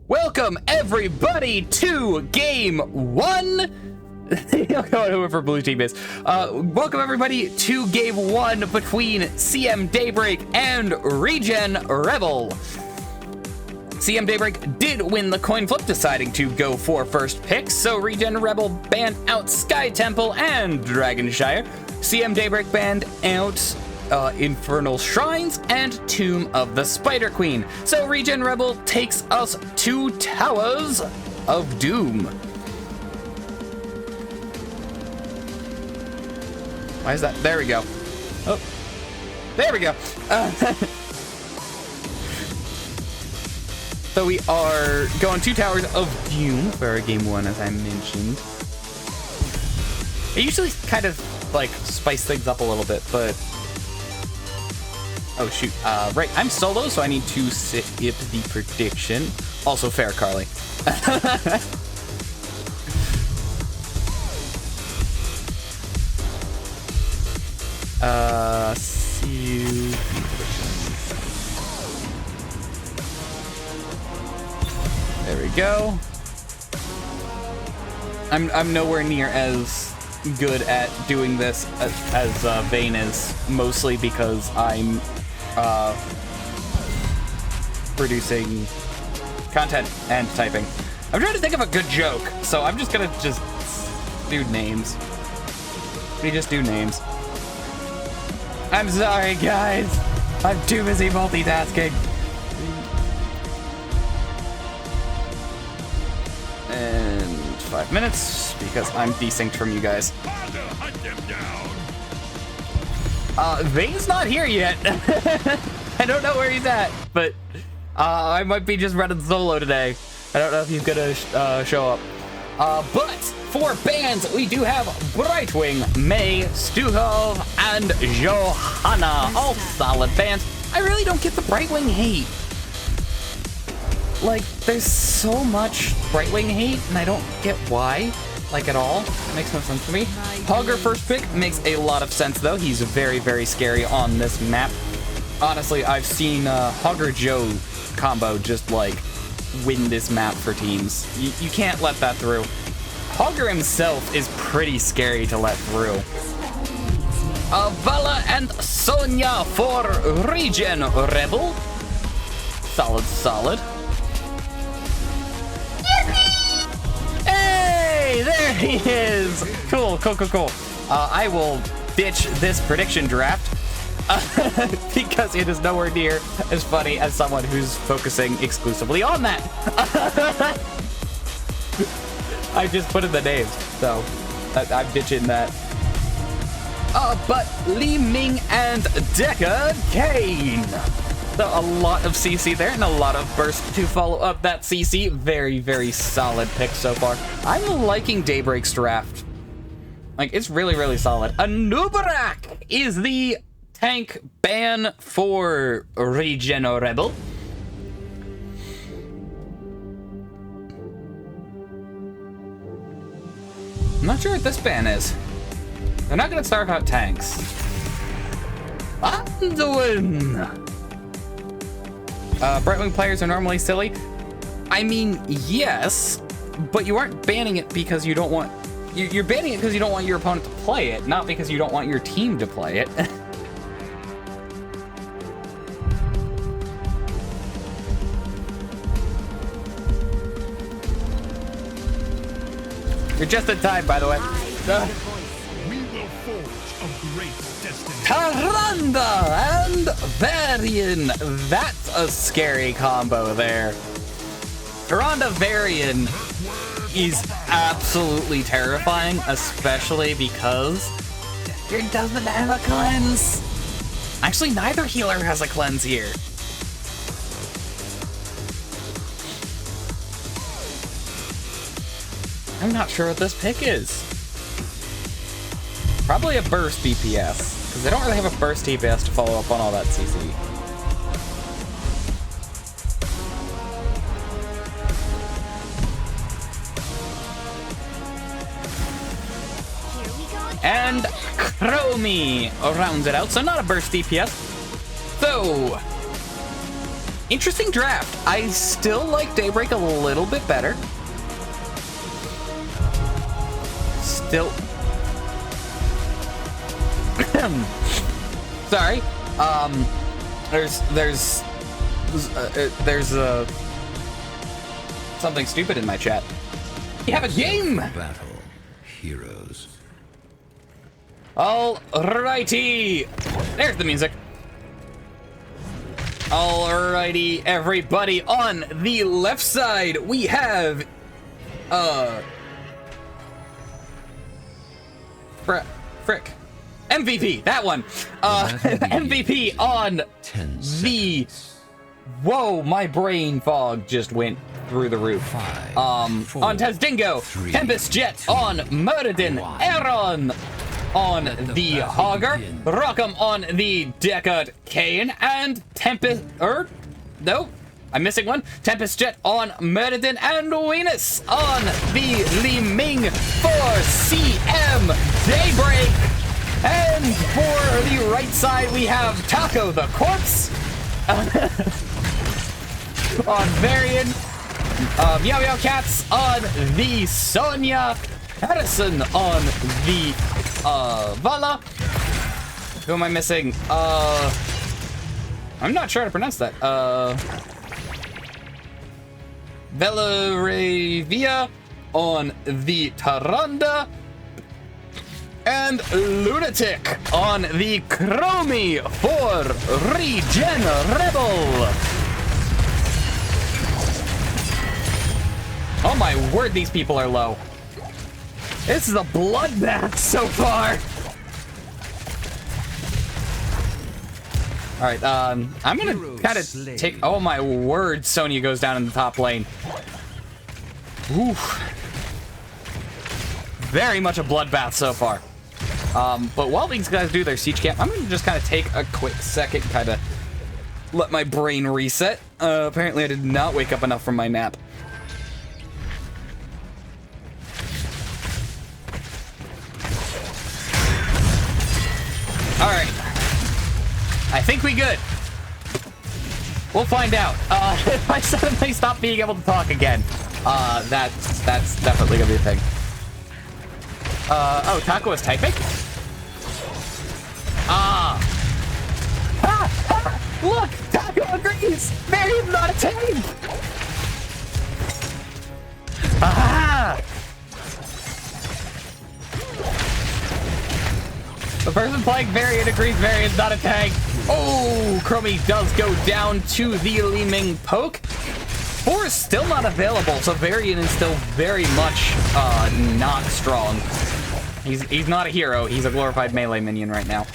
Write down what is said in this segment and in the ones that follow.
Welcome everybody to game one. Whoever blue team is. Welcome everybody to game one between CM Daybreak and ReGen Rebel. CM Daybreak did win the coin flip, deciding to go for first pick, so ReGen Rebel banned out Sky Temple and Dragonshire. CM Daybreak banned out Infernal Shrines and Tomb of the Spider Queen. So ReGen Rebel takes us to Towers of Doom. Why is that? There we go. Oh, there we go. So we are going to Towers of Doom for game one, as I mentioned. I usually kind of like spice things up a little bit, but oh shoot, right, I'm solo, so I need to skip the prediction. Also fair, Carly. See you. There we go. I'm nowhere near as good at doing this as Vane is, mostly because I'm producing content and typing. I'm trying to think of a good joke, so I'm just gonna do names. We just do names. I'm sorry, guys. I'm too busy multitasking. And 5 minutes, because I'm desynced from you guys. Vane's not here yet. I don't know where he's at, but I might be just running solo today. I don't know if he's gonna show up. But for bands, we do have Brightwing, May, Stuhov, and Johanna. All solid bands. I really don't get the Brightwing hate. Like, there's so much Brightwing hate, and I don't get why, like, at all. It makes no sense to me. Hogger first pick makes a lot of sense, though. He's very, very scary on this map. Honestly, I've seen Hogger Joe combo just, like, win this map for teams. You can't let that through. Hogger himself is pretty scary to let through. Vala and Sonya for ReGen Rebel. Solid, solid. Hey, there he is. Cool, cool, cool, cool. I will ditch this prediction draft because it is nowhere near as funny as someone who's focusing exclusively on that. I just put in the names, so I'm ditching that. But Li Ming and Deckard Kane. So a lot of CC there and a lot of burst to follow up that CC. Very, very solid pick so far. I'm liking Daybreak's draft. Like, it's really, really solid. Anubarak is the tank ban for ReGen Rebel. I'm not sure what this ban is. They're not going to start out tanks. Anduin! Brightwing players are normally silly. I mean, yes, but you aren't banning it because you don't want... You're banning it because you don't want your opponent to play it, not because you don't want your team to play it. You're just in time, by the way. We will forge a great destiny. Taranda and Varian. That's a scary combo there. Taranda Varian is absolutely terrifying, especially because he doesn't have a cleanse. Actually, neither healer has a cleanse here. I'm not sure what this pick is. Probably a burst DPS, because I don't really have a burst DPS to follow up on all that CC. And Chromie rounds it out, so not a burst DPS. So, interesting draft. I still like Daybreak a little bit better. Still. Sorry. There's something stupid in my chat. You have a game. Battle heroes. Alrighty. There's the music. Alrighty, everybody. On the left side, we have frick. MVP, that one. MVP on the... Whoa, my brain fog just went through the roof. On Tazdingo, Tempest Jet on Muradin, Aaron on the Hogger, Rockham on the Deckard Kane, and no, I'm missing one. Tempest Jet on Muradin, and Venus on the Li Ming for CM Daybreak. And for the right side, we have Taco the Corpse on Varian, Meow Meow Cats on the Sonya, Harrison on the Vala. Who am I missing? I'm not sure how to pronounce that. Velaravia on the Taranda. And Lunatic on the Chromie for ReGen Rebel. Oh my word, these people are low. This is a bloodbath so far. All right, I'm gonna kind of take. Oh my word, Sonya goes down in the top lane. Oof. Very much a bloodbath so far. But while these guys do their siege camp, I'm gonna just kind of take a quick second, kind of let my brain reset. Apparently, I did not wake up enough from my nap. All right. I think we good. We'll find out. If I suddenly stop being able to talk again, that's definitely gonna be a thing. Oh, Taco is typing? Look! Taco agrees! Marian's not a tank! The person playing Varian agrees Varian's not a tank. Oh, Chromie does go down to the Li Ming poke. 4 is still not available, so Varian is still very much not strong. He's not a hero. He's a glorified melee minion right now.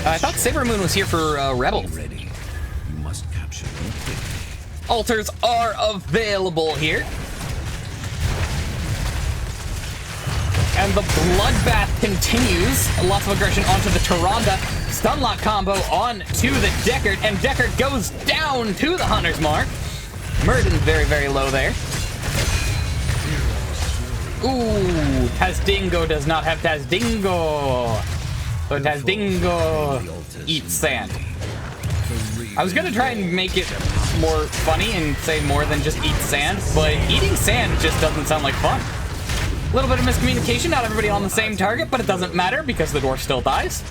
I thought Saber Moon was here for Rebel. Ready. You must capture them quickly. Altars are available here. And the bloodbath continues. Lots of aggression onto the Tyrande. Stunlock combo on to the Deckard, and Deckard goes down to the Hunter's Mark. Murden's very, very low there. Ooh, Tazdingo does not have Tazdingo. So Tazdingo eats sand. I was gonna try and make it more funny and say more than just eat sand, but eating sand just doesn't sound like fun. A little bit of miscommunication, not everybody on the same target, but it doesn't matter because the dwarf still dies.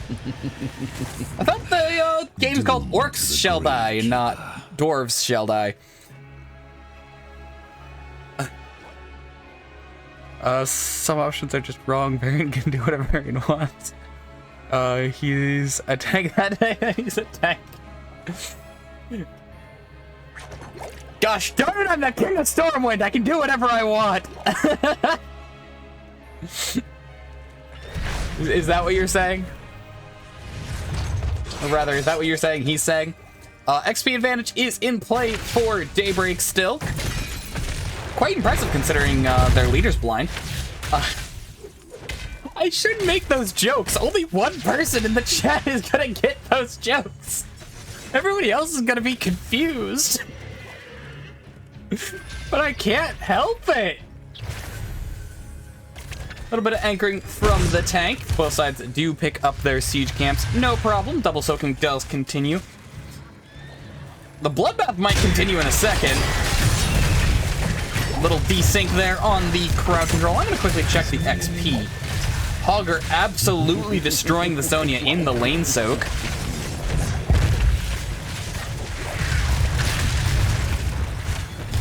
I thought the game's called Orcs Shall Die, not Dwarves Shall Die. Some options are just wrong. Varian can do whatever Varian wants. He's a tank. He's a tank. Gosh darn it, I'm the king of Stormwind. I can do whatever I want. Is that what you're saying? Or rather, is that what you're saying? He's saying. XP advantage is in play for Daybreak still. Quite impressive considering their leader's blind. I shouldn't make those jokes. Only one person in the chat is gonna get those jokes. Everybody else is gonna be confused. But I can't help it. A little bit of anchoring from the tank. Both sides do pick up their siege camps. No problem. Double soaking does continue. The bloodbath might continue in a second. Little desync there on the crowd control. I'm going to quickly check the XP. Hogger absolutely destroying the Sonya in the lane soak.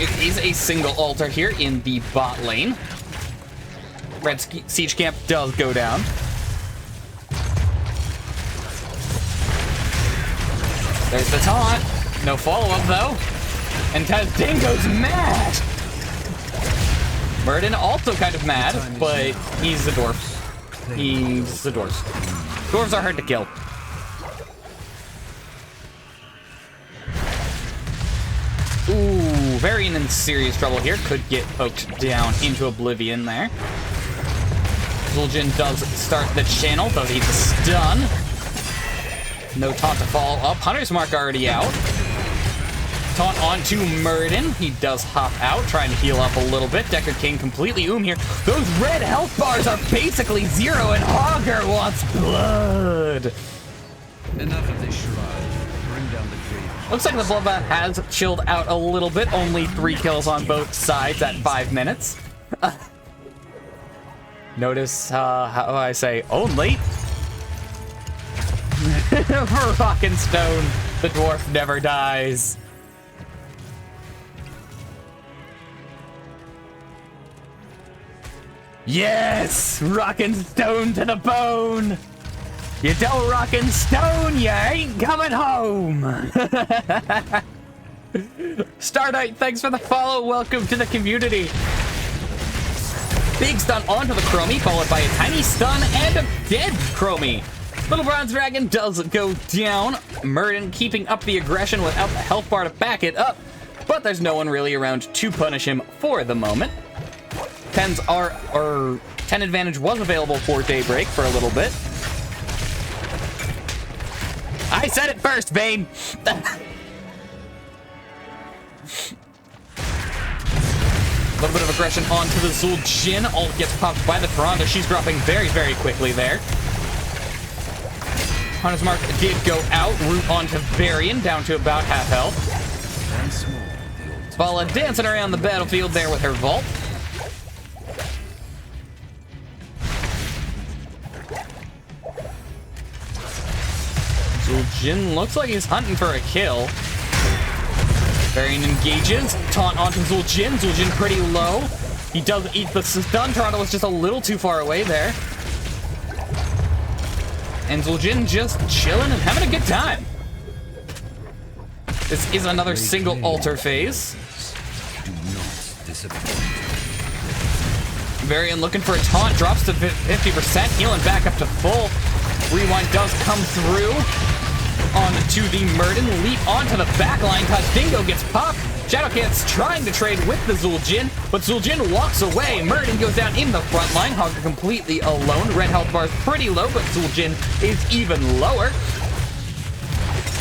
It is a single altar here in the bot lane. Red siege camp does go down. There's the taunt. No follow-up though. And Tazdingo's mad. Murden also kind of mad, but he's a dwarf. He's a dwarf. Dwarves are hard to kill. Ooh, Varian in serious trouble here. Could get poked down into oblivion there. Zul'jin does start the channel. Does eat the stun. No taunt to follow up. Hunter's Mark already out. Taunt onto Murden. He does hop out, trying to heal up a little bit. Decker King completely here. Those red health bars are basically zero, and Hogger wants blood. Enough of this charade. Bring down the grave. Looks like the bloodbath has chilled out a little bit. Only 3 kills on both sides at 5 minutes. Notice how I say only. For Rock and Stone, the dwarf never dies. Yes! Rockin' stone to the bone! You don't rockin' stone, you ain't coming home! Stardite, thanks for the follow. Welcome to the community. Big stun onto the Chromie, followed by a tiny stun and a dead Chromie. Little Bronze Dragon does go down. Murden keeping up the aggression without the health bar to back it up, but there's no one really around to punish him for the moment. 10 advantage was available for Daybreak for a little bit. I said it first, Bane! A little bit of aggression onto the Zul'jin. All gets popped by the Piranha. She's dropping very, very quickly there. Hunter's Mark did go out. Root onto Varian, down to about half health. Vala dancing around the battlefield there with her Vault. Zul'jin looks like he's hunting for a kill. Varian engages. Taunt onto Zul'jin. Zul'jin pretty low. He does eat the stun. Toronto was just a little too far away there. And Zul'jin just chilling and having a good time. This is another single altar phase. Do not disappoint. Varian looking for a taunt. Drops to 50%. Healing back up to full. Rewind does come through. Onto the Murden, leap onto the backline. Tazdingo gets popped. Shadowcat's trying to trade with the Zul'jin, but Zul'jin walks away. Murden goes down in the front line. Hogger completely alone. Red health bar's pretty low, but Zul'jin is even lower.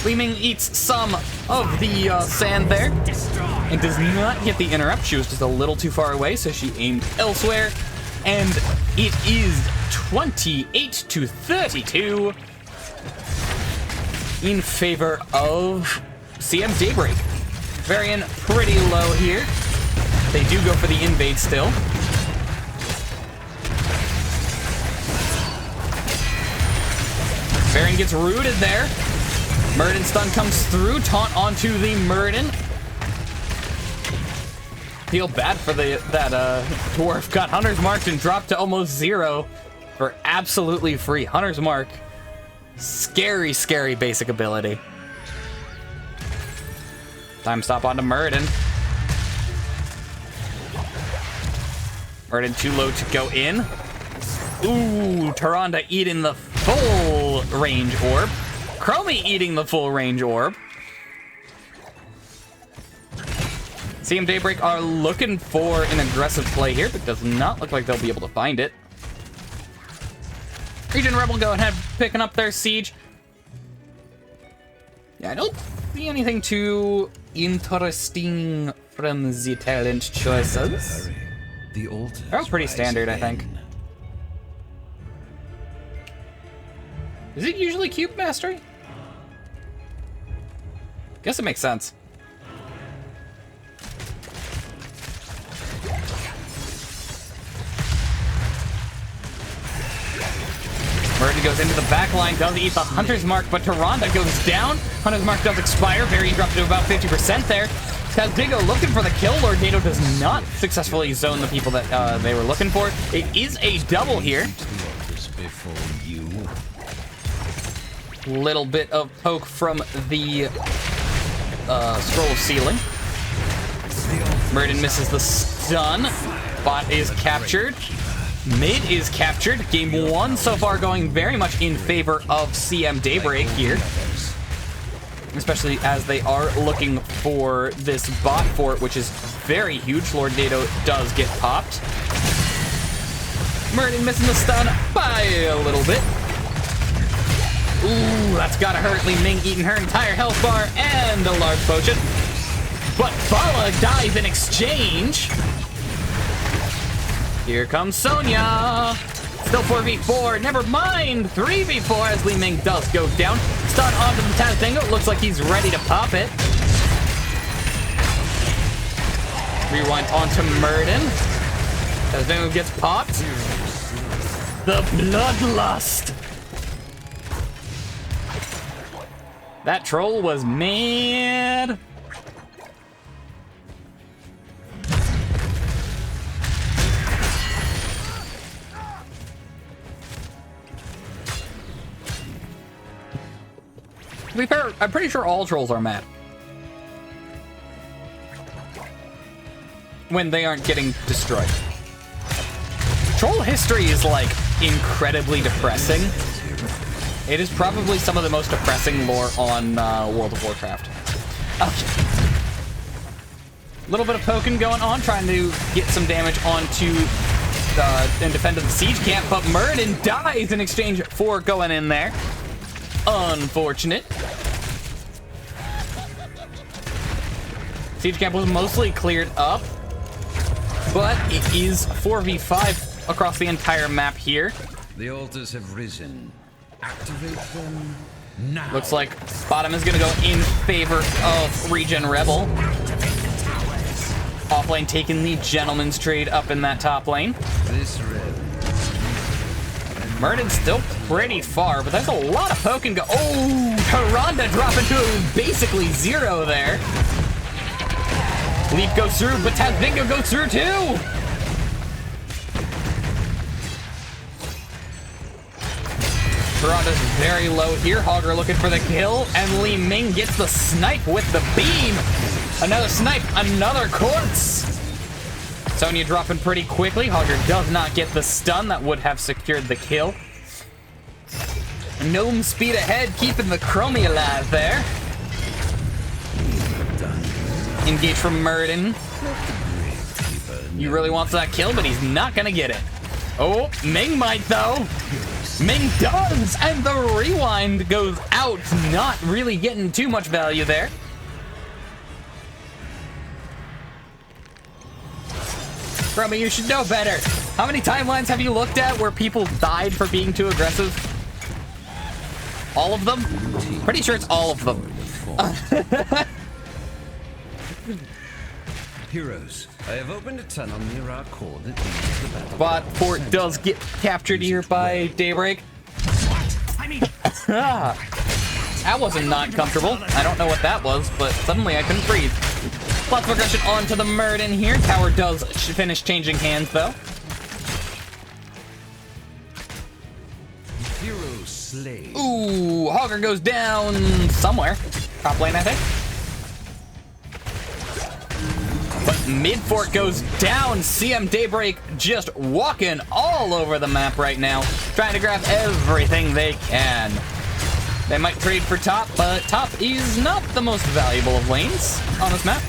Li-Ming eats some of the sand there and does not get the interrupt. She was just a little too far away, so she aimed elsewhere. And it is 28-32 in favor of CM Daybreak. Varian pretty low here. They do go for the invade still. Varian gets rooted there. Murden stun comes through. Taunt onto the Murden. Feel bad for that dwarf. Got Hunter's Mark and dropped to almost 0 for absolutely free. Hunter's Mark. Scary, scary basic ability. Time stop onto Murden. Murden too low to go in. Ooh, Tyrande eating the full range orb. Chromie eating the full range orb. CM Daybreak are looking for an aggressive play here, but does not look like they'll be able to find it. ReGen Rebel go ahead picking up their siege. Yeah, I don't see anything too interesting from the talent choices. The altars They're all pretty rise standard, I again. think. Is it usually cube mastery? Guess it makes sense. Murden goes into the back line, does eat the Hunter's Mark, but Tyrande goes down. Hunter's Mark does expire. Varian dropped to about 50% there. Tazbingo looking for the kill. Lord Nato does not successfully zone the people that they were looking for. It is a double here. Little bit of poke from the scroll of ceiling. Murden misses the stun. Bot is captured. Mid is captured. Game 1 so far going very much in favor of CM Daybreak here. Especially as they are looking for this bot fort, which is very huge. Lord Nato does get popped. Murden missing the stun by a little bit. Ooh, that's gotta hurt. Li Ming eating her entire health bar and a large potion. But Bala dies in exchange. Here comes Sonya. Still 4v4. Never mind. 3v4 as Li Ming does go down. Stun onto the Tazbingo. Looks like he's ready to pop it. Rewind onto Murden. Tazbingo gets popped. The Bloodlust. That troll was mad. To be fair, I'm pretty sure all trolls are mad when they aren't getting destroyed. Troll history is like incredibly depressing. It is probably some of the most depressing lore on World of Warcraft. Okay. A little bit of poking going on, trying to get some damage onto and defend the siege camp, but Murden dies in exchange for going in there. Unfortunate. Siege camp was mostly cleared up, but it is 4v5 across the entire map here. The altars have risen. Activate them now. Looks like bottom is going to go in favor of ReGen Rebel. Off lane taking the gentleman's trade up in that top lane. This red. Murden's still pretty far, but there's a lot of poking go. Oh, Tyrande dropping to basically zero there. Leap goes through, but Tazbingo goes through too. Tyrande's very low here. Hogger looking for the kill, and Li Ming gets the snipe with the beam. Another snipe, another corpse. Sonya dropping pretty quickly. Hogger does not get the stun that would have secured the kill. Gnome speed ahead, keeping the Chromie alive there. Engage from Murden. He really wants that kill, but he's not gonna get it. Oh, Ming might though. Ming does, and the rewind goes out. Not really getting too much value there. Chromie, you should know better. How many timelines have you looked at where people died for being too aggressive? All of them? Pretty sure it's all of them. Heroes, I have opened a tunnel near our core that leads to the battle. Bot fort does get captured here by Daybreak. That wasn't not comfortable. I don't know what that was, but suddenly I couldn't breathe. Lots of aggression onto the Murden here. Tower does finish changing hands, though. Hero slain. Ooh, Hogger goes down somewhere. Top lane, I think. But mid fort goes down. CM Daybreak just walking all over the map right now, trying to grab everything they can. They might trade for top, but top is not the most valuable of lanes on this map.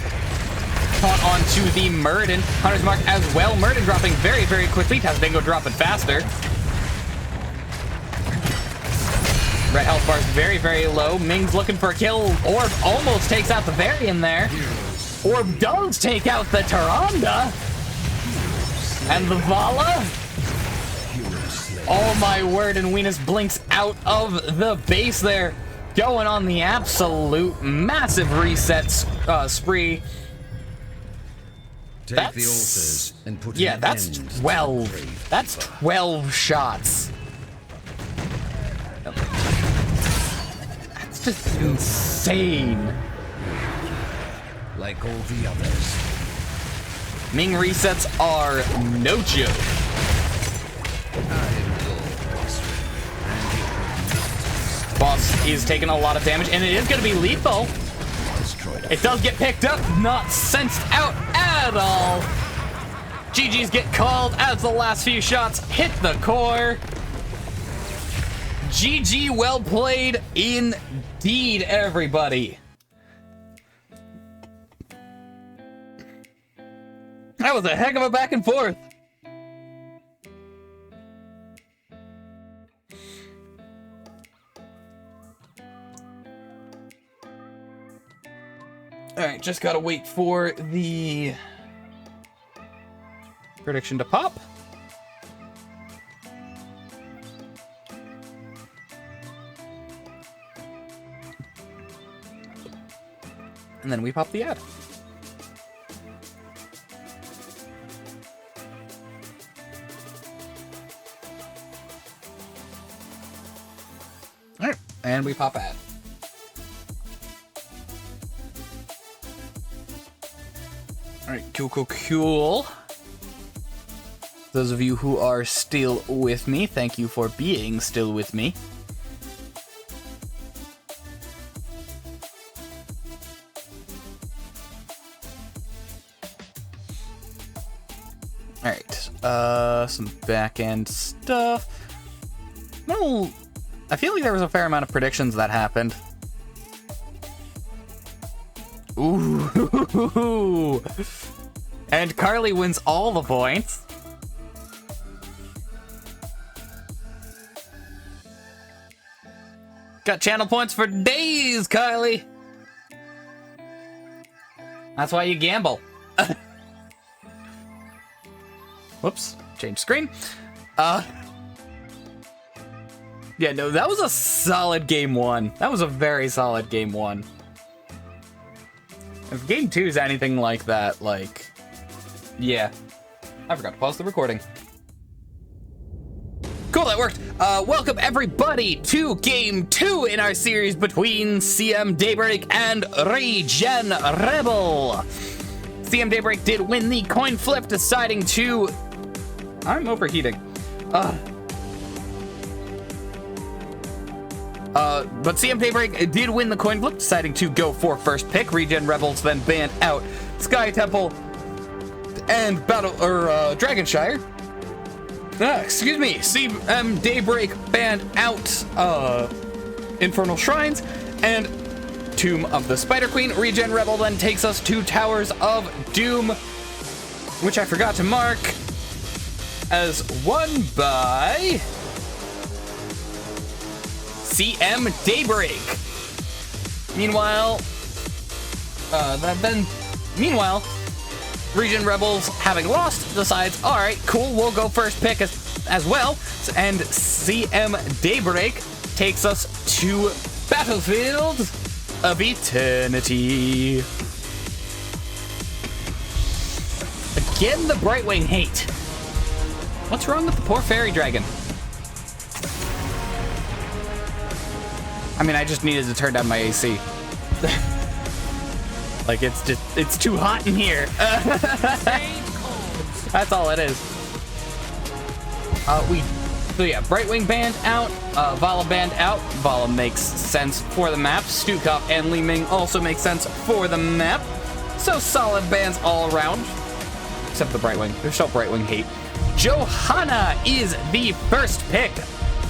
Caught onto the Murden. Hunter's Mark as well. Murden dropping very, very quickly. Tazbingo dropping faster. Red health bar's very, very low. Ming's looking for a kill. Orb almost takes out the Varian there. Orb does take out the Tyrande. And the Vala. Oh my word, and Venus blinks out of the base there. Going on the absolute massive reset spree. Take That's, the altars and put yeah, an that's end to 12. the brave That's 12 shots. That's just insane. like all the others. Ming resets are no joke. Boss is taking a lot of damage, and it is going to be lethal. It does get picked up, not sensed out at all. GG's get called as the last few shots hit the core. GG, well played indeed, everybody. That was a heck of a back and forth. All right, just gotta wait for the prediction to pop. And then we pop the ad. All right, and we pop ad. All right, cool. Those of you who are still with me, thank you for being still with me. All right, some back-end stuff. No, I feel like there was a fair amount of predictions that happened. Ooh. And Carly wins all the points. Got channel points for days, Carly. That's why you gamble. Whoops, change screen. Yeah, no, that was a solid game one. That was a very solid game one. If game two is anything like that, like, yeah. I forgot to pause the recording. Cool, that worked. Welcome everybody to game two in our series between CM Daybreak and ReGen Rebel. CM Daybreak did win the coin flip, deciding to... I'm overheating. But CM Daybreak did win the coin flip, deciding to go for first pick. ReGen Rebels then banned out Sky Temple and Dragonshire. Excuse me, CM Daybreak banned out Infernal Shrines and Tomb of the Spider Queen. ReGen Rebel then takes us to Towers of Doom, which I forgot to mark as won by CM Daybreak. Meanwhile, ReGen Rebels, having lost, decides, all right, cool, we'll go first pick as well. And CM Daybreak takes us to Battlefield of Eternity. Again, the Brightwing hate. What's wrong with the poor fairy dragon? I mean, I just needed to turn down my AC. Like, it's too hot in here. That's all it is. So yeah, Brightwing banned out, Vala banned out. Vala makes sense for the map. Stukov and Li Ming also make sense for the map. So solid bans all around. Except the Brightwing. There's still Brightwing hate. Johanna is the first pick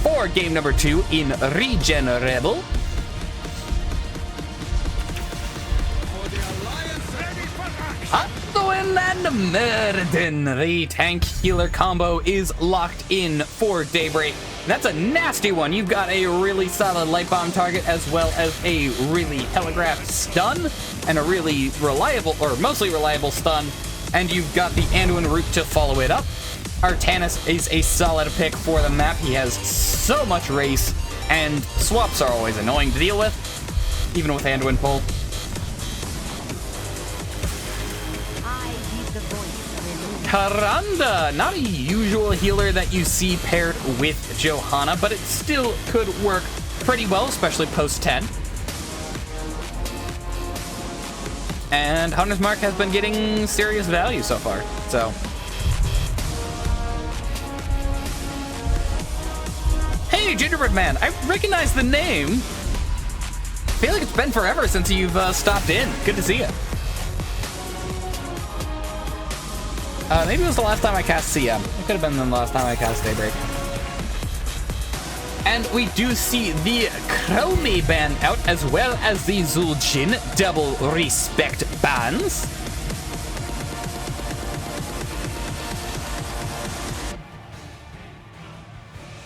for game number 2 in ReGen Rebel. Anduin and Myrddin. The tank healer combo is locked in for Daybreak. That's a nasty one. You've got a really solid light bomb target as well as a really telegraphed stun and a really reliable, or mostly reliable stun. And you've got the Anduin route to follow it up. Artanis is a solid pick for the map. He has so much race, and swaps are always annoying to deal with, even with Anduin pull. Tyrande, not a usual healer that you see paired with Johanna, but it still could work pretty well, especially post 10. And Hunter's Mark has been getting serious value so far, so. Hey, Gingerbread Man, I recognize the name. I feel like it's been forever since you've stopped in. Good to see you. Maybe it was the last time I cast CM. It could have been the last time I cast Daybreak. And we do see the Chromie ban out, as well as the Zul'jin double respect bans.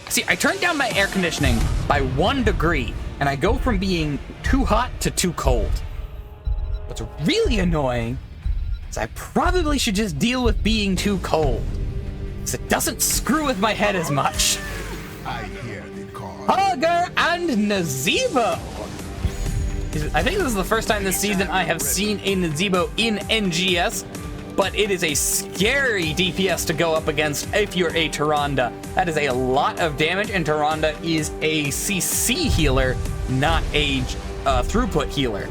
See, I turned down my air conditioning by 1 degree, and I go from being too hot to too cold. What's really annoying is I probably should just deal with being too cold, because it doesn't screw with my head as much. I hear the call. Hogger and Nazebo. I think this is the first time this season I have seen a Nazebo in NGS, but it is a scary DPS to go up against if you're a Tyrande. That is a lot of damage, and Tyrande is a CC healer, not a throughput healer.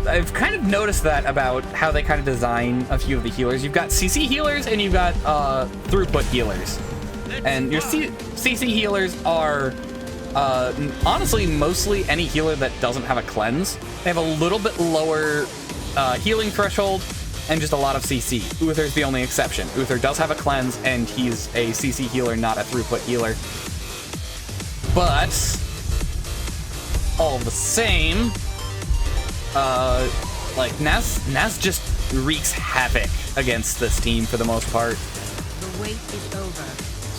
I've kind of noticed that about how they kind of design a few of the healers. You've got CC healers and you've got throughput healers. And your CC healers are honestly mostly any healer that doesn't have a cleanse. They have a little bit lower healing threshold and just a lot of CC. Uther's the only exception. Uther does have a cleanse and he's a CC healer, not a throughput healer. But all the same, like Naz just wreaks havoc against this team for the most part. The wait is over.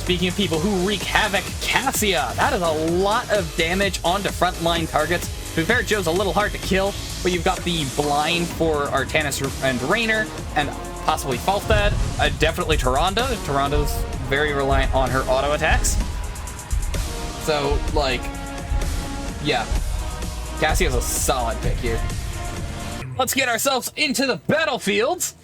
Speaking of people who wreak havoc, Cassia. That is a lot of damage onto frontline targets. To be fair, Joe's a little hard to kill, but you've got the blind for Artanis and Raynor, and possibly Falstad. Definitely Tyrande. Tyrande's very reliant on her auto attacks. So, like, yeah. Cassia's a solid pick here. Let's get ourselves into the battlefields.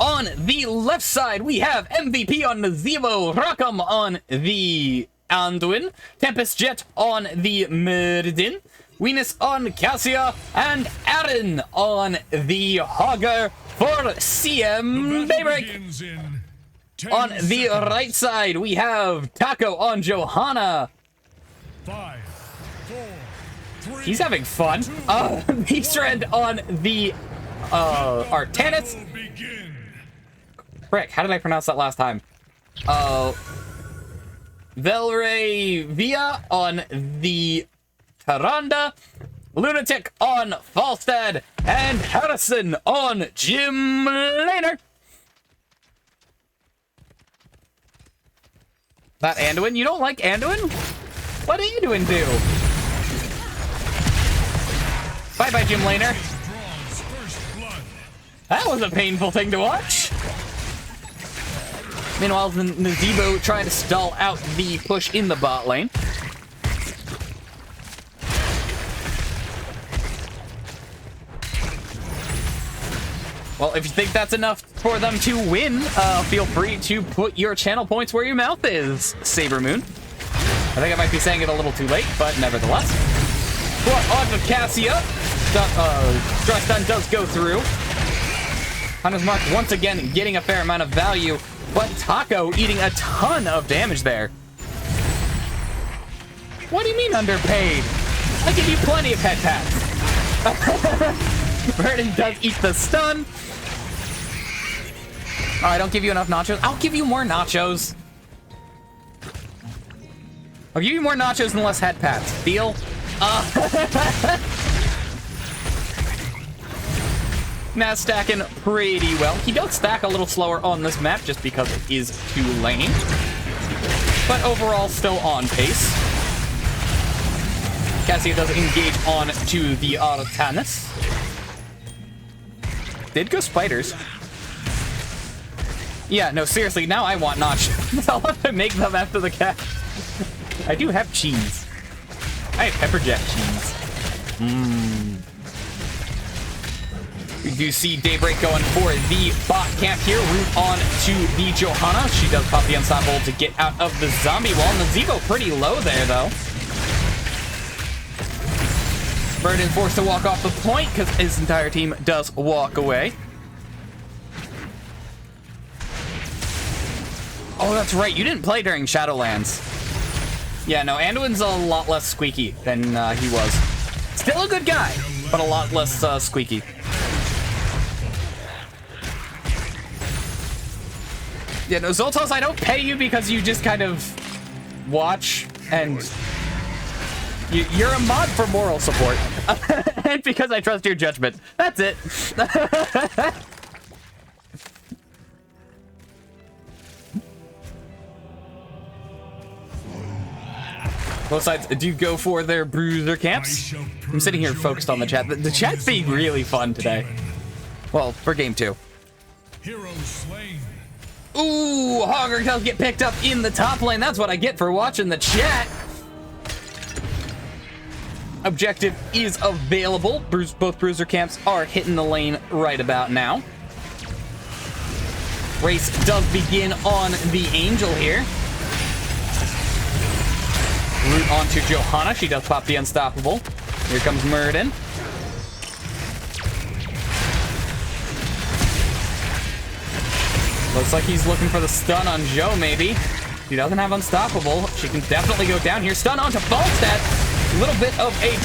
On the left side, we have MVP on Nazebo, Rakam on the Anduin, Tempest Jet on the Myrddin, Venus on Cassia, and Aaron on the Hogger for CM Daybreak. On the right side, we have Taco on Johanna. 5, 4, 3. He's having fun. Beast Red on the Artanis. Frick, how did I pronounce that last time? Velray Via on the Tyrande, Lunatic on Falstad, and Harrison on Jim Laner. That Anduin? You don't like Anduin? What did Anduin do? Bye-bye, Jim Laner. That was a painful thing to watch. Meanwhile, the Nazebo trying to stall out the push in the bot lane. Well, if you think that's enough for them to win, feel free to put your channel points where your mouth is, Sabermoon. I think I might be saying it a little too late, but nevertheless. Well, on with Cassia. Dry Stun does go through. Hunter's Mark once again getting a fair amount of value, but Taco eating a ton of damage there. What do you mean underpaid? I give you plenty of head pats. Verdon does eat the stun. Oh, I don't give you enough nachos. I'll give you more nachos. I'll give you more nachos and less head pats. Deal? Now stacking pretty well. He does stack a little slower on this map just because it is 2 lane. But overall, still on pace. Cassia does engage on to the Artanis. Did go spiders. Yeah, no, seriously, now I want nachos. I'll have to make them after the cat. I do have cheese. I have pepper jack cheese. We do see Daybreak going for the bot camp here. Root on to the Johanna. She does pop the unstoppable to get out of the zombie wall. Nazeebo pretty low there, though. Burden forced to walk off the point because his entire team does walk away. Oh, that's right. You didn't play during Shadowlands. Yeah, no, Anduin's a lot less squeaky than he was. Still a good guy, but a lot less squeaky. Yeah, no, Zoltos, I don't pay you because you just kind of watch and you're a mod for moral support. And because I trust your judgment. That's it. Both sides do go for their bruiser camps. I'm sitting here focused on the chat. The chat's being really fun today. Well, for game 2. Hero slain. Ooh, Hogger does get picked up in the top lane. That's what I get for watching the chat. Objective is available. Both bruiser camps are hitting the lane right about now. Race does begin on the Angel here. Root onto Johanna. She does pop the unstoppable. Here comes Murden. Looks like he's looking for the stun on Joe, maybe. He doesn't have unstoppable. She can definitely go down here. Stun onto Falstad. A little bit of a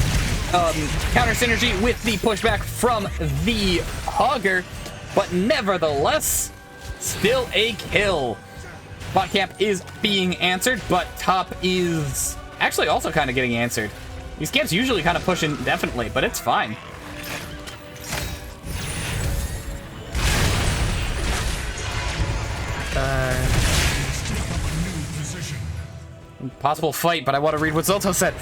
counter synergy with the pushback from the Hogger. But nevertheless, still a kill. Bot camp is being answered, but top is actually also kind of getting answered. These camps usually kind of push indefinitely, but it's fine. Possible fight, but I want to read what Zolto said.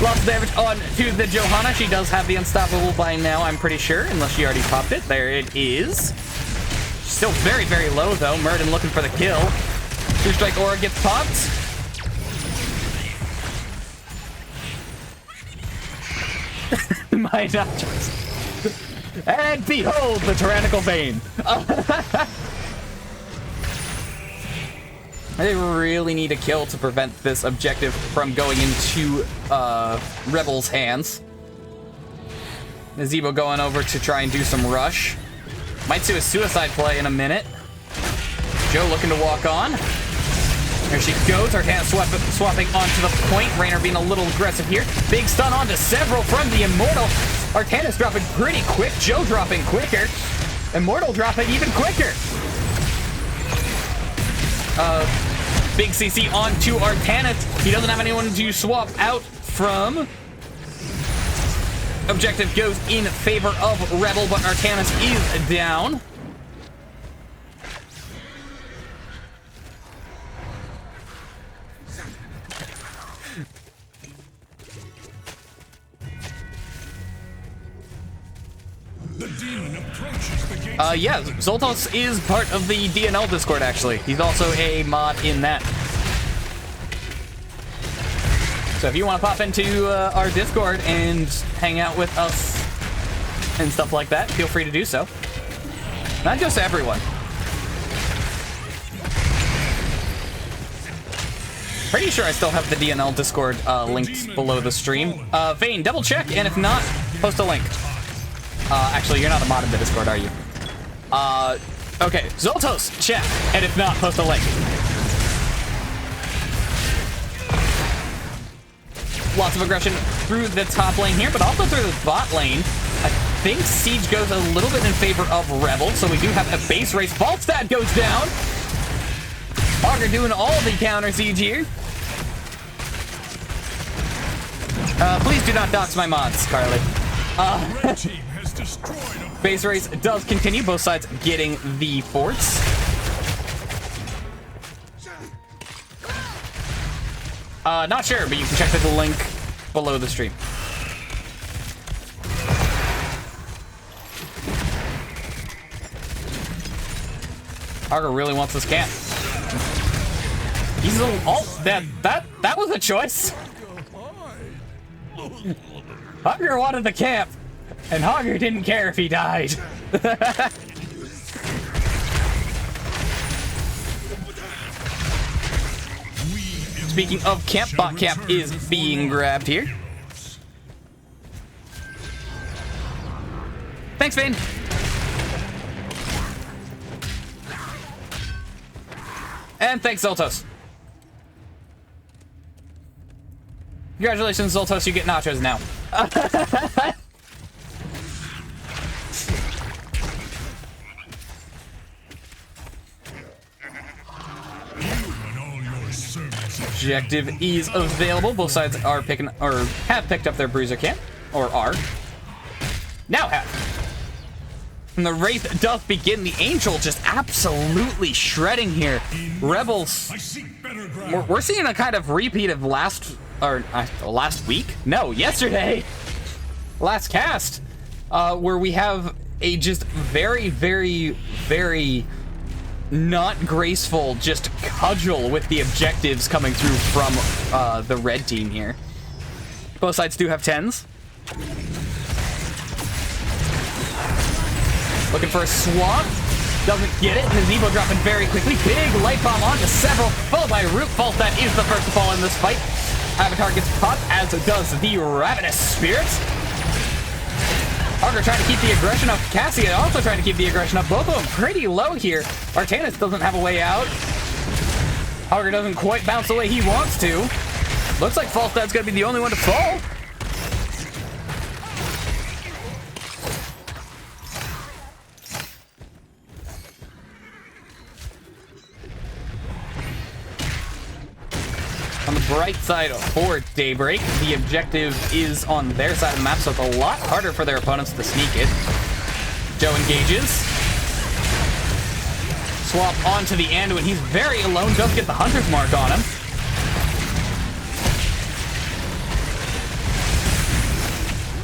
Lots of damage on to the Johanna. She does have the unstoppable by now, I'm pretty sure, unless she already popped it. There it is. Still very, very low, though. Murden looking for the kill. True Strike Aura gets popped. My nachos. And behold, the tyrannical vein. They really need a kill to prevent this objective from going into Rebels' hands. Nazeebo going over to try and do some rush. Might do a suicide play in a minute. Joe looking to walk on. There she goes. Artana swapping onto the point. Raynor being a little aggressive here. Big stun onto several from the Immortal. Artana's dropping pretty quick. Joe dropping quicker. Immortal dropping even quicker. Big CC onto Artanis. He doesn't have anyone to swap out from. Objective goes in favor of Rebel, but Artanis is down. The demon approaches the gate. Yeah, Zoltos is part of the DNL Discord, actually. He's also a mod in that. So if you want to pop into our Discord and hang out with us and stuff like that, feel free to do so. Not just everyone. Pretty sure I still have the DNL Discord linked below the stream. Vane, double check, and if not, post a link. Actually, you're not a mod in the Discord, are you? Okay, Zoltos, check, and if not, post a link. Lots of aggression through the top lane here, but also through the bot lane. think Siege goes a little bit in favor of Rebel, so we do have a base race. Falstad goes down. Augur doing all the counter Siege here. Please do not dox my mods, Carly. Red team has destroyed a Base race does continue, both sides getting the forts. Not sure, but you can check the link below the stream. Augur really wants this camp. He's a that was a choice. Augur wanted the camp, and Augur didn't care if he died. Speaking of camp, bot camp is being grabbed here. Thanks, Vane. And thanks, Zoltos. Congratulations, Zoltos, you get nachos now. Objective is available. Both sides are picking, or have picked up their bruiser camp, or are. Now have. And the Wraith does begin. The Angel just absolutely shredding here. Rebels. We're seeing a kind of repeat of last week? No, yesterday. Last cast. Where we have a just very, very, very not graceful, just cudgel with the objectives coming through from the red team here. Both sides do have 10s. Looking for a swamp. Doesn't get it. Nazebo dropping very quickly. Big light bomb onto several. Followed by Root Fault. That is the first to fall in this fight. Avatar gets popped, as does the Ravenous Spirit. Augur trying to keep the aggression up. Cassia also trying to keep the aggression up. Both of them pretty low here. Artanis doesn't have a way out. Augur doesn't quite bounce the way he wants to. Looks like Falstad's going to be the only one to fall. On the bright side for Daybreak, the objective is on their side of the map, so it's a lot harder for their opponents to sneak it. Joe engages. Swap onto the Anduin. He's very alone, does get the Hunter's Mark on him.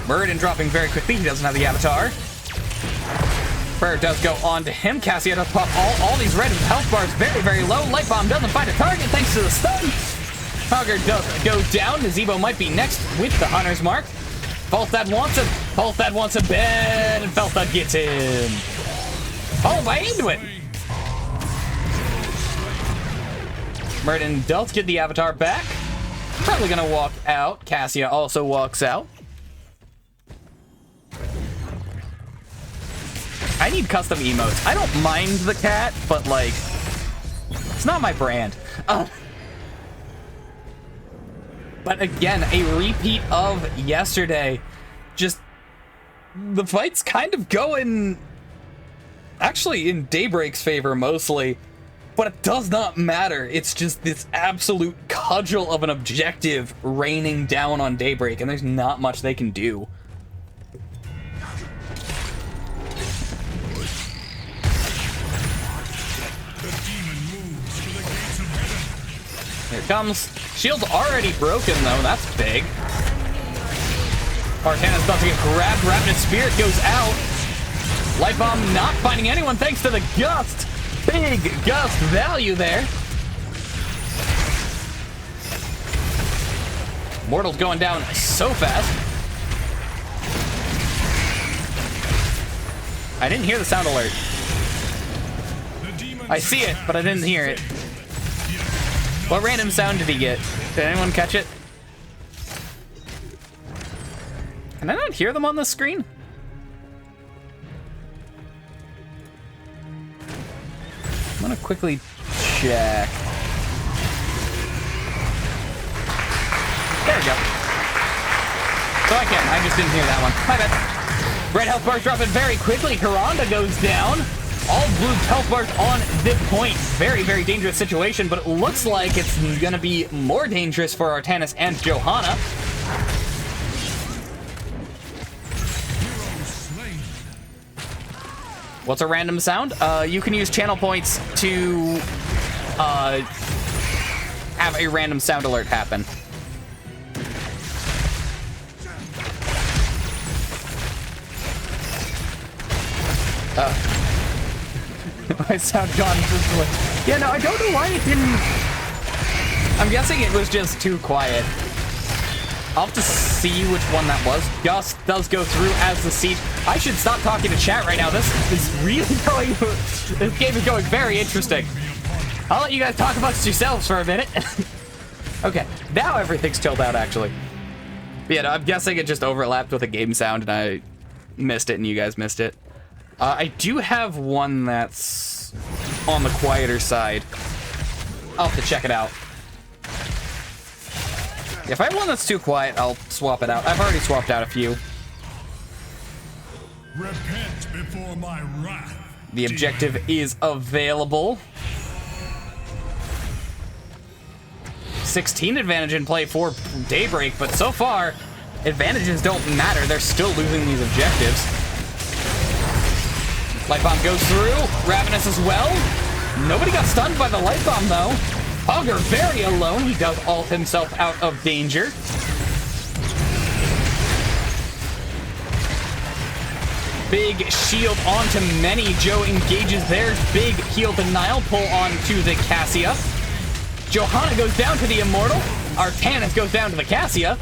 Muradin dropping very quickly. He doesn't have the Avatar. Prayer does go on to him. Cassia does pop all these red health bars very, very low. Light Bomb doesn't find a target thanks to the stun. Augur does go down. Nazebo might be next with the Hunter's Mark. Falstad wants him. Falstad wants a bed, and Falstad gets him. Oh, by Anduin. Muradin does get the Avatar back. Probably gonna walk out. Cassia also walks out. I need custom emotes. I don't mind the cat, but like, it's not my brand. But again, a repeat of yesterday. Just, the fight's kind of going, actually in Daybreak's favor mostly, but it does not matter. It's just this absolute cudgel of an objective raining down on Daybreak, and there's not much they can do. Here it comes. Shield's already broken, though. That's big. Artana's about to get grabbed. Ravenous Spirit goes out. Light Bomb not finding anyone thanks to the Gust. Big Gust value there. Mortal's going down so fast. I didn't hear the sound alert. I see it, but I didn't hear it. What random sound did he get? Did anyone catch it? Can I not hear them on the screen? I'm gonna quickly check. There we go. So I can. I just didn't hear that one. My bad. Red health bars dropping very quickly. Karanda goes down. All blue health bars on this point. Very, very dangerous situation, but it looks like it's going to be more dangerous for Artanis and Johanna. What's a random sound? You can use channel points to have a random sound alert happen. My sound gone this way. Yeah, no, I don't know why it didn't. I'm guessing it was just too quiet. I'll have to see which one that was. Gus does go through as the siege. I should stop talking to chat right now. This is really going. This game is going very interesting. I'll let you guys talk amongst yourselves for a minute. Okay, now everything's chilled out, actually. But yeah, no, I'm guessing it just overlapped with a game sound, and I missed it, and you guys missed it. I do have one that's on the quieter side. I'll have to check it out. If I have one that's too quiet, I'll swap it out. I've already swapped out a few. Repent before my wrath. The objective is available. 16 advantage in play for Daybreak, but so far, advantages don't matter. They're still losing these objectives. Light Bomb goes through. Ravenous as well. Nobody got stunned by the Light Bomb, though. Hogger very alone. He does ult himself out of danger. Big shield onto many. Joe engages there. Big heal denial. Pull onto the Cassia. Johanna goes down to the Immortal. Artanis goes down to the Cassia.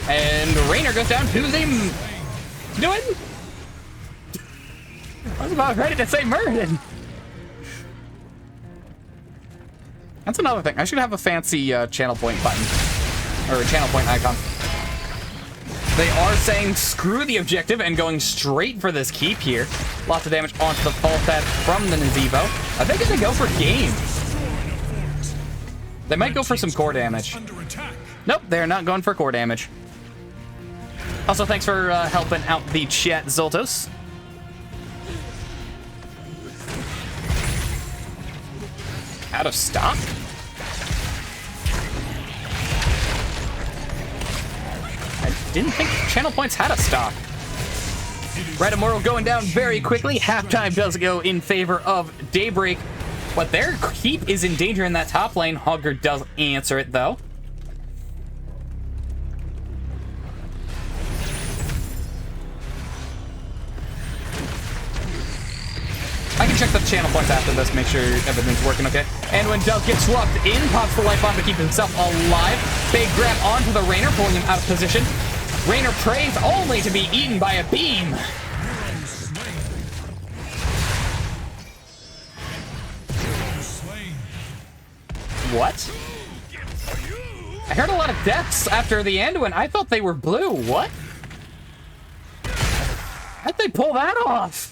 And Raynor goes down to the... Doing? I was about ready to say Murden. That's another thing. I should have a fancy channel point button. Or a channel point icon. They are saying screw the objective and going straight for this keep here. Lots of damage onto the Falstad from the Nazeebo. I think they go for game. They might go for some core damage. Nope, they're not going for core damage. Also, thanks for helping out the chat, Zoltos. Out of stock? I didn't think channel points had a stock. Red Immortal going down very quickly. Halftime does go in favor of Daybreak, but their keep is in danger in that top lane. Hogger does answer it, though. I can check the channel points after this, make sure everything's working okay. And when Dove gets swapped in, pops the Light Bomb to keep himself alive. Big grab onto the Raynor, pulling him out of position. Raynor prays only to be eaten by a beam. What? I heard a lot of deaths after the end when I thought they were blue. What? How'd they pull that off?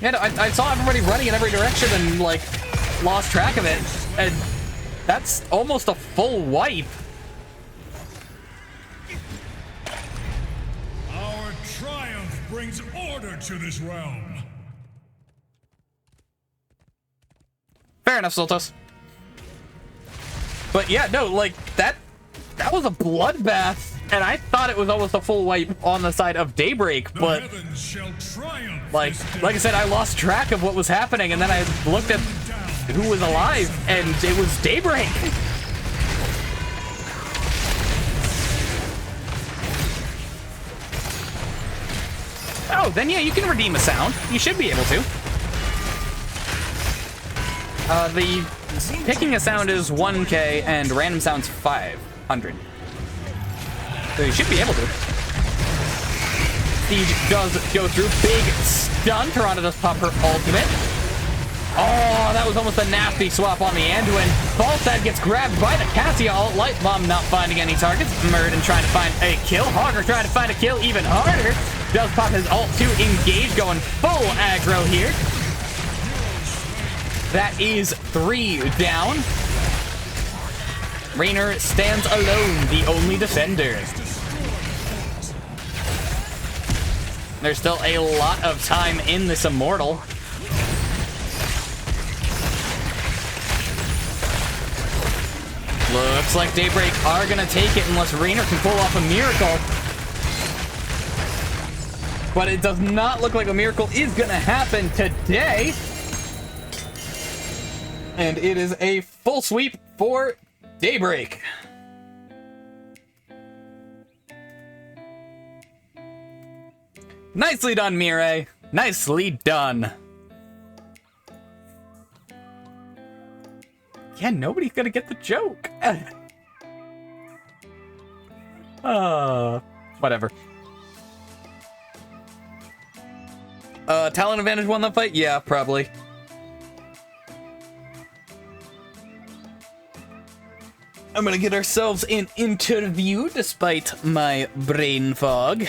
Yeah, no, I saw everybody running in every direction and, like, lost track of it. And that's almost a full wipe. Our triumph brings order to this realm. Fair enough, Soltos. But yeah, no, like, that was a bloodbath. And I thought it was almost a full wipe on the side of Daybreak, but like I said, I lost track of what was happening, and then I looked at who was alive, and it was Daybreak. Oh, then yeah, you can redeem a sound. You should be able to. The picking a sound is 1K, and random sound's 500. So you should be able to. Siege does go through. Big stun. Toronto does pop her ultimate. Oh, that was almost a nasty swap on the Anduin. Falstad gets grabbed by the Cassia ult. Light Bomb not finding any targets. Murden trying to find a kill. Hogger trying to find a kill even harder. Does pop his ult to engage. Going full aggro here. That is 3 down. Raynor stands alone, the only defender. There's still a lot of time in this Immortal. Looks like Daybreak are gonna take it unless Raynor can pull off a miracle. But it does not look like a miracle is gonna happen today. And it is a full sweep for Daybreak. Nicely done, Mireille. Nicely done. Yeah, nobody's gonna get the joke. Whatever. Talent advantage won that fight? Yeah, probably. I'm gonna get ourselves an interview despite my brain fog.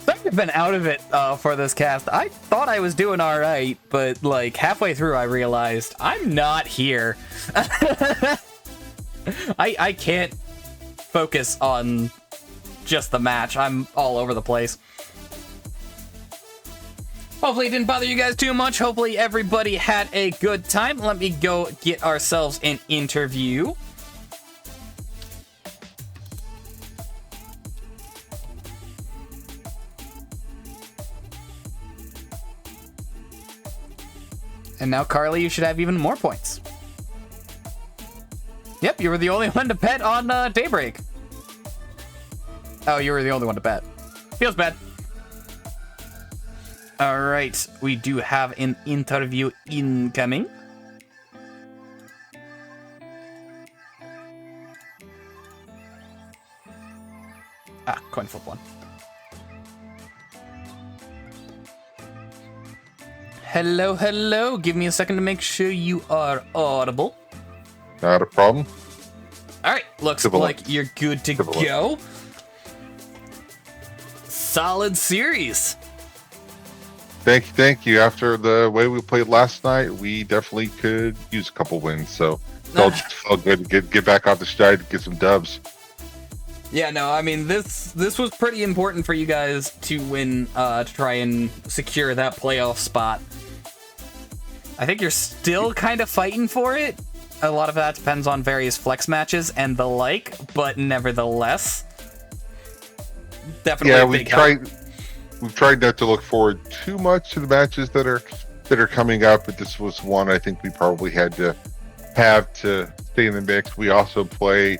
I've been out of it for this cast. I thought I was doing all right, but like halfway through I realized I'm not here. I can't focus on just the match. I'm all over the place. Hopefully it didn't bother you guys too much. Hopefully everybody had a good time. Let me go get ourselves an interview. And now, Carly, you should have even more points. Yep, you were the only one to bet on Daybreak. Oh, you were the only one to bet. Feels bad. All right, we do have an interview incoming. Coin flip one. Hello, hello. Give me a second to make sure you are audible. Not a problem. All right, looks like you're good to go. Solid series. Thank you. After the way we played last night, we definitely could use a couple wins. So it felt good to get back off the stride, get some dubs. Yeah, no, I mean this was pretty important for you guys to win, to try and secure that playoff spot. I think you're still kind of fighting for it. A lot of that depends on various flex matches and the like, but nevertheless, definitely. Yeah, we've tried not to look forward too much to the matches that are coming up, but this was one I think we probably had to have to stay in the mix. We also play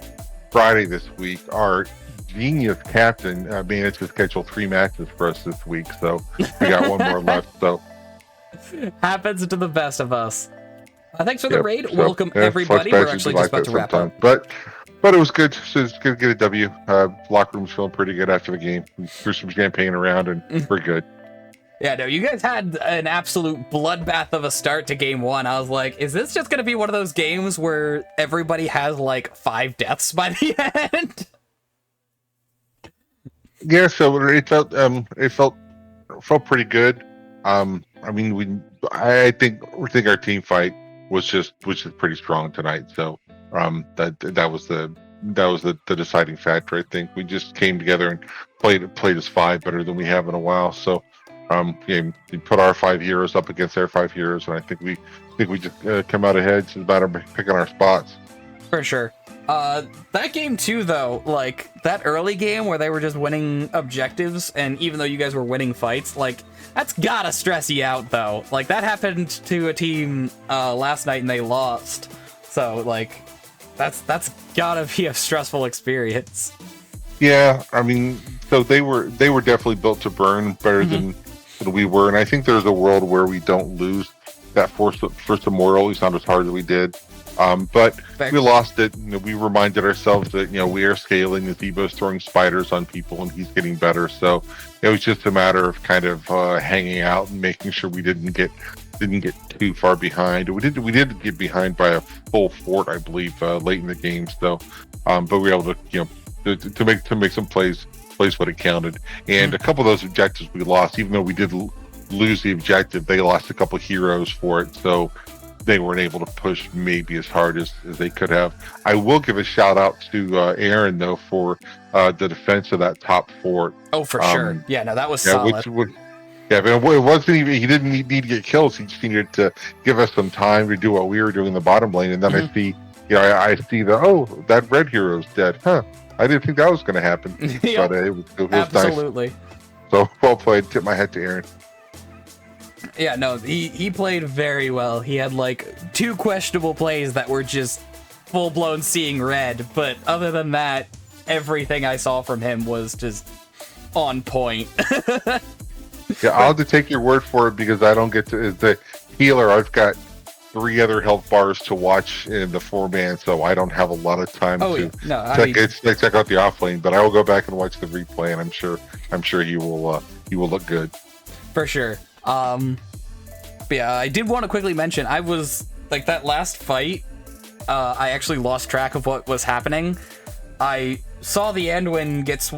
Friday this week. Our genius captain managed to schedule 3 matches for us this week, so we got one more left. So happens to the best of us. Thanks for the raid. So, welcome everybody. We're actually just about to wrap up. But it was good. So it's good to get a W. Locker room's feeling pretty good after the game. We threw some champagne around and we're good. Yeah, no, you guys had an absolute bloodbath of a start to game 1. I was like, is this just going to be one of those games where everybody has like 5 deaths by the end? Yeah, so it felt pretty good. I mean, I think our team fight was just pretty strong tonight. So that was the deciding factor. I think we just came together and played as 5 better than we have in a while. So we put our 5 heroes up against their 5 heroes, and I think we just come out ahead. It's a matter of picking our spots. For sure. That game too, though, like that early game where they were just winning objectives, and even though you guys were winning fights, like that's gotta stress you out, though. Like that happened to a team last night and they lost. So like that's gotta be a stressful experience. Yeah, I mean, so they were definitely built to burn better than we were, and I think there's a world where we don't lose that first Immortal. At least not as hard as we did. But we lost it. We reminded ourselves that we are scaling. Zebo's throwing spiders on people, and he's getting better. So it was just a matter of kind of hanging out and making sure we didn't get too far behind. We did get behind by a full fort, I believe, late in the game. So, but we were able to make some plays when it counted. And a couple of those objectives we lost, even though we did lose the objective, they lost a couple heroes for it. So they weren't able to push maybe as hard as they could have. I will give a shout out to Aaron though for the defense of that top fort. Oh, for sure. Yeah, no, that was Yeah, solid. yeah, but it wasn't even. He didn't need to get kills. He just needed to give us some time to do what we were doing in the bottom lane. And then I see, I see that red hero's dead. Huh? I didn't think that was going to happen. Yep. But it was Absolutely. nice. So well played. Tip my hat to Aaron. Yeah, no, he played very well. He had like 2 questionable plays that were just full blown seeing red. But other than that, everything I saw from him was just on point. Yeah, I'll have to take your word for it because I don't get to. As the healer, I've got 3 other health bars to watch in the 4-man, so I don't have a lot of time to check out the off lane. But I will go back and watch the replay, and I'm sure he will look good for sure. But yeah, I did want to quickly mention I was like that last fight. I actually lost track of what was happening. I saw the Anduin gets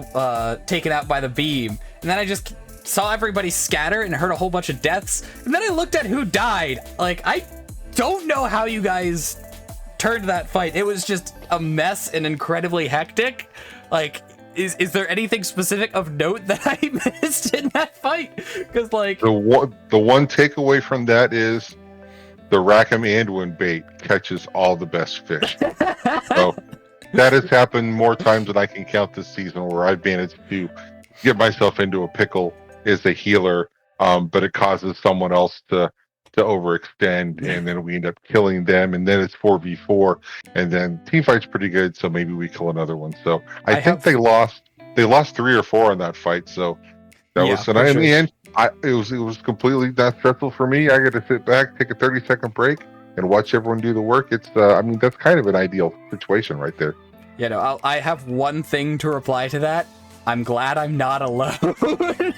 taken out by the beam, and then I just saw everybody scatter and heard a whole bunch of deaths, and then I looked at who died. Like, I don't know how you guys turned that fight. It was just a mess and incredibly hectic. Like, is there anything specific of note that I missed in that fight? Because like the one takeaway from that is the Rackham Anduin bait catches all the best fish. So that has happened more times than I can count this season, where I've managed to get myself into a pickle as a healer, but it causes someone else to overextend, and then we end up killing them, and then it's 4v4, and then team fight's pretty good, so maybe we kill another one. So I think they lost 3 or 4 in that fight, so that was in the end. It was completely not stressful for me. I got to sit back, take a 30-second break, and watch everyone do the work. It's that's kind of an ideal situation right there. Yeah, no, I have one thing to reply to that. I'm glad I'm not alone.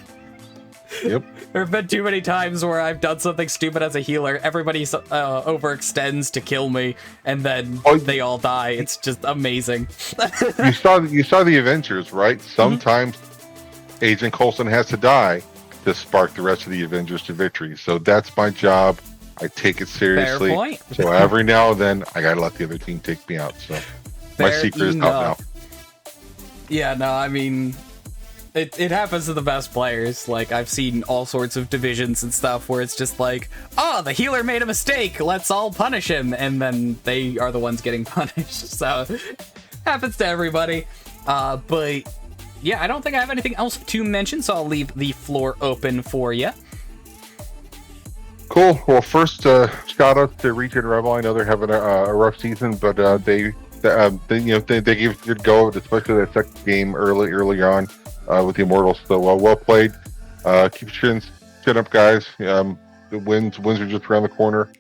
Yep. There have been too many times where I've done something stupid as a healer, everybody overextends to kill me, and then they all die. It's just amazing. you saw the Avengers, right? Sometimes Agent Coulson has to die to spark the rest of the Avengers to victory. So that's my job. I take it seriously. Fair point. So every now and then, I gotta let the other team take me out. So my secret is out now. Yeah, no, I mean, it happens to the best players. Like, I've seen all sorts of divisions and stuff where it's just like, oh, the healer made a mistake, let's all punish him, and then they are the ones getting punished. So, happens to everybody. But, yeah, I don't think I have anything else to mention, so I'll leave the floor open for you. Cool. Well, first, shout out to ReGen Rebel. I know they're having a rough season, but they gave a good go, especially that second game early on with the Immortals. So well played. Keep your chin up, guys. The wins are just around the corner.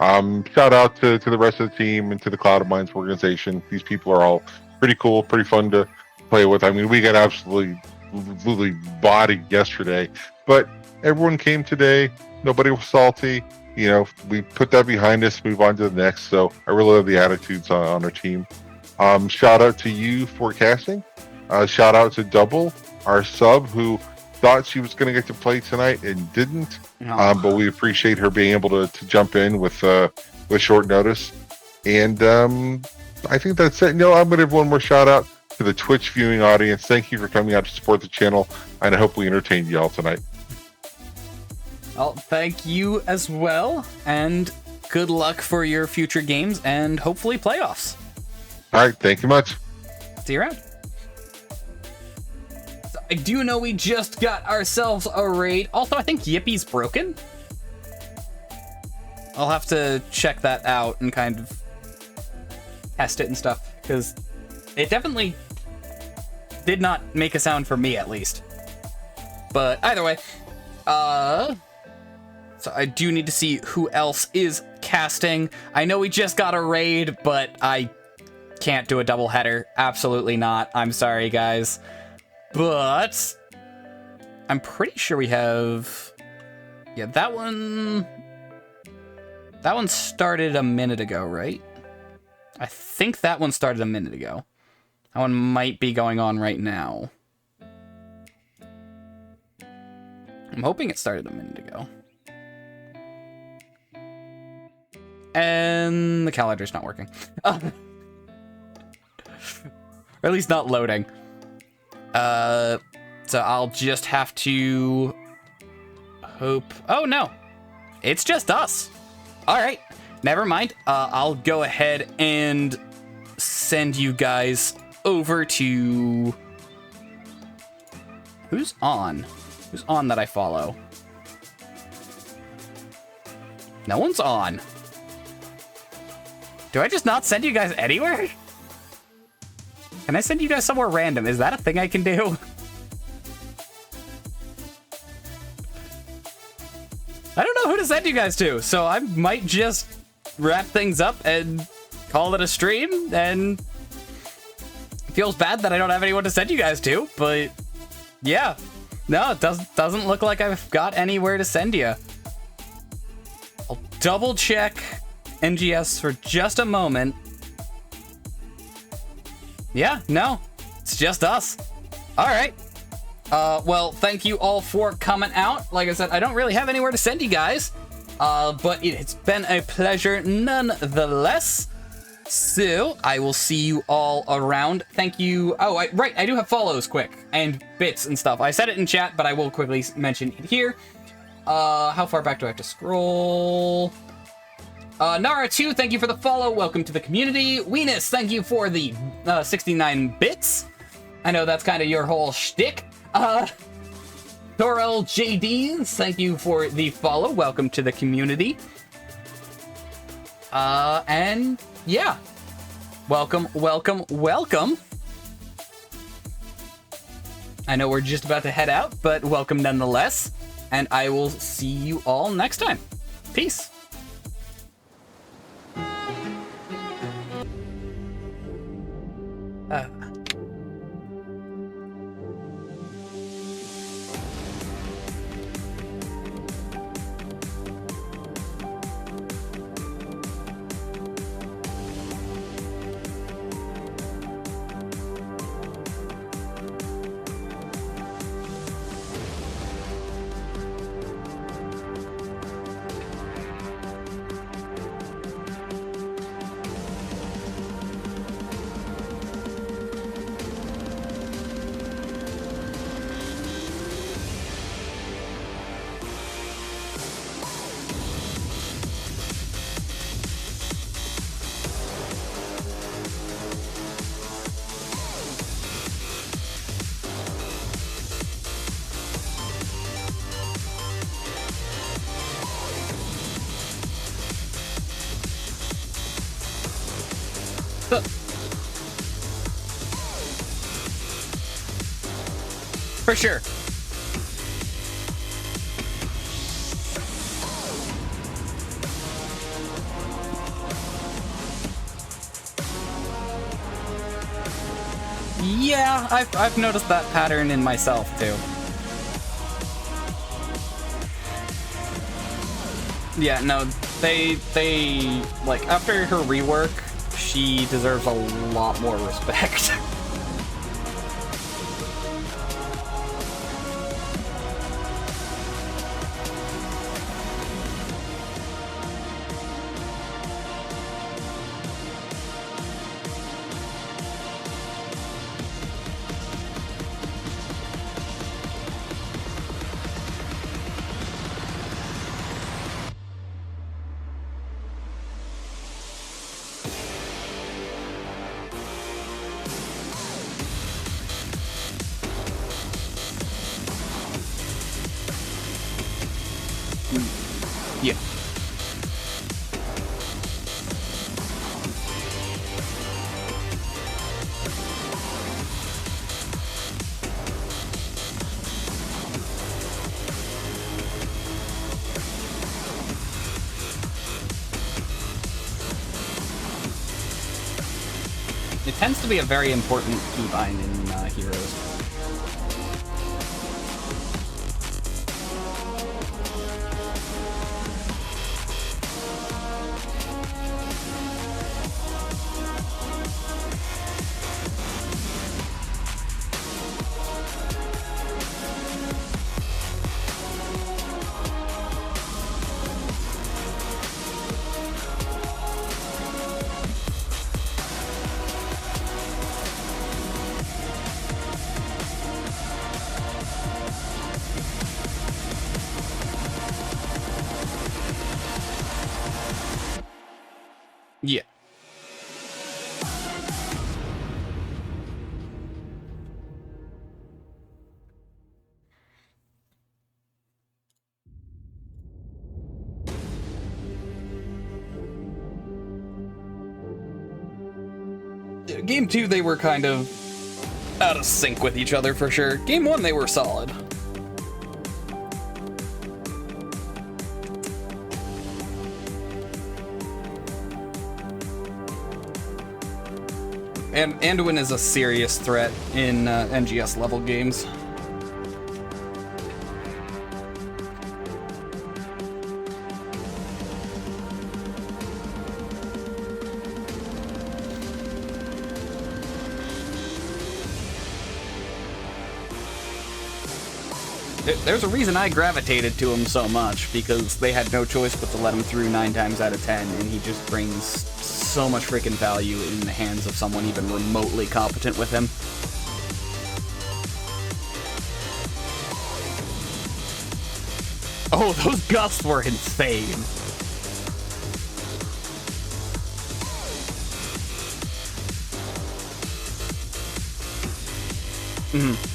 Shout out to the rest of the team and to the Cloud of Minds organization. These people are all pretty cool, pretty fun to play with. I mean, we got absolutely bodied yesterday, but everyone came today. Nobody was salty. We put that behind us, move on to the next. So I really love the attitudes on our team. Shout out to you for casting. Shout out to Double, our sub, who thought she was going to get to play tonight and didn't. But we appreciate her being able to jump in with short notice. And I think that's it. I'm going to give one more shout out to the Twitch viewing audience. Thank you for coming out to support the channel, and I hope we entertained you all tonight. Well, thank you as well, and good luck for your future games and hopefully playoffs. All right, thank you much. See you around. So I do know we just got ourselves a raid. Also, I think Yippie's broken. I'll have to check that out and kind of test it and stuff, because it definitely did not make a sound for me, at least. But either way, so I do need to see who else is casting. I know we just got a raid, but I can't do a double header. Absolutely not. I'm sorry, guys. But I'm pretty sure we have... Yeah, that one started a minute ago, right? I think that one started a minute ago. That one might be going on right now. I'm hoping it started a minute ago. And the calendar's not working. Or at least not loading. So I'll just have to hope. Oh no, it's just us. All right, never mind. I'll go ahead and send you guys over to who's on that I follow. No one's on. Do I just not send you guys anywhere? Can I send you guys somewhere random? Is that a thing I can do? I don't know who to send you guys to, so I might just wrap things up and call it a stream, and it feels bad that I don't have anyone to send you guys to, but yeah. No, it doesn't look like I've got anywhere to send you. I'll double check NGS for just a moment. Yeah, no, it's just us. All right. Well, thank you all for coming out. Like I said, I don't really have anywhere to send you guys, but it's been a pleasure nonetheless. So I will see you all around. Thank you. Oh, right, I do have follows quick and bits and stuff. I said it in chat, but I will quickly mention it here. How far back do I have to scroll? Nara2, thank you for the follow. Welcome to the community. Weenus, thank you for the 69 bits. I know that's kind of your whole shtick. Thorel JD, thank you for the follow. Welcome to the community. And yeah, welcome. I know we're just about to head out, but welcome nonetheless. And I will see you all next time. Peace. For sure. Yeah, I've noticed that pattern in myself too. Yeah, no, they like after her rework, she deserves a lot more respect. Yeah. It tends to be a very important keybind in Heroes. Yeah. Game 2, they were kind of out of sync with each other for sure. Game 1, they were solid. And Anduin is a serious threat in NGS level games. There's a reason I gravitated to him so much, because they had no choice but to let him through 9 times out of 10, and he just brings so much freaking value in the hands of someone even remotely competent with him. Oh, those gusts were insane. Mm-hmm.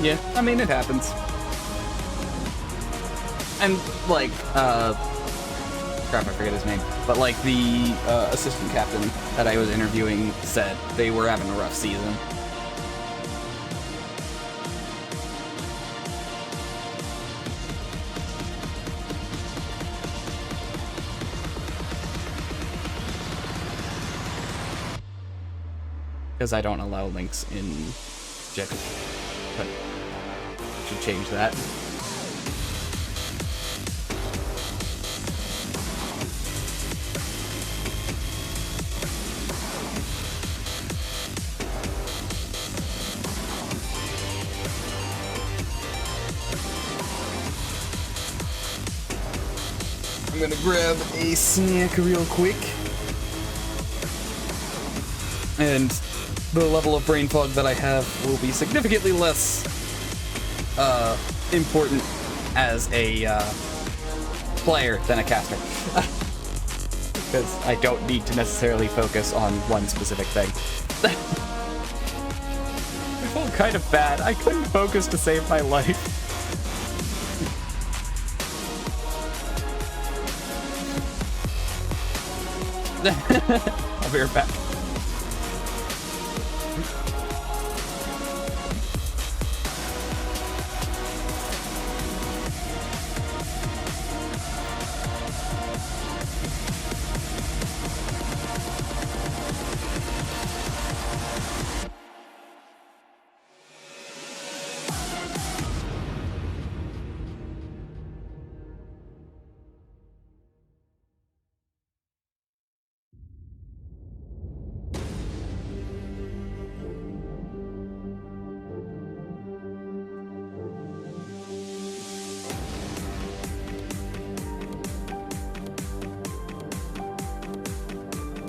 Yeah, I mean, it happens. And, like, crap, I forget his name. But, like, the assistant captain that I was interviewing said they were having a rough season. Because I don't allow links in Objective, but I should change that. I'm gonna grab a snack real quick. And the level of brain fog that I have will be significantly less important as a player than a caster. Because I don't need to necessarily focus on one specific thing. I felt kind of bad. I couldn't focus to save my life. I'll be right back.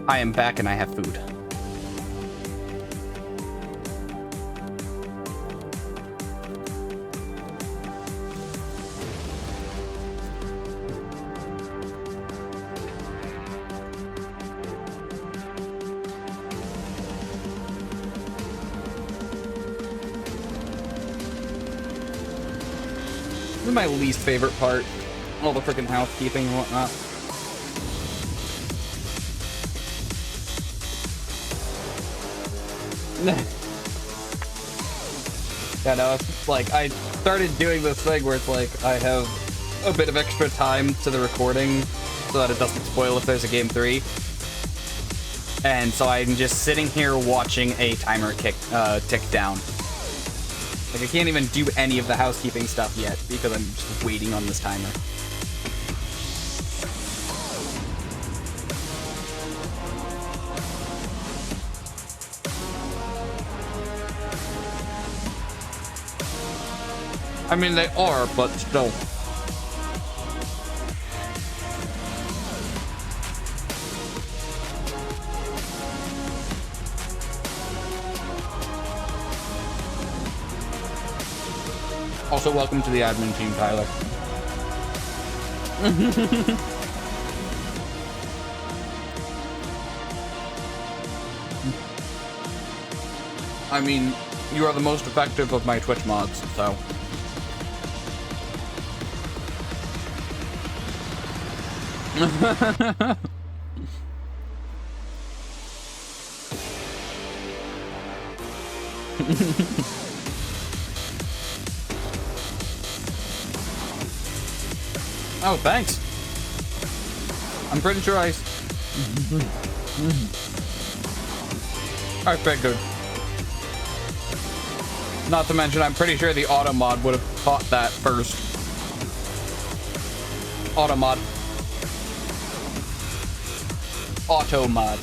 I am back and I have food. This is my least favorite part. All the freaking housekeeping and whatnot. Yeah, no, it's like, I started doing this thing where it's like, I have a bit of extra time to the recording so that it doesn't spoil if there's a game 3. And so I'm just sitting here watching a timer tick down. Like, I can't even do any of the housekeeping stuff yet because I'm just waiting on this timer. I mean, they are, but still. Also, welcome to the admin team, Tyler. I mean, you are the most effective of my Twitch mods, so. Oh, thanks. I'm pretty sure I figured. Not to mention, I'm pretty sure the auto mod would have caught that first. Auto mod. Auto mod.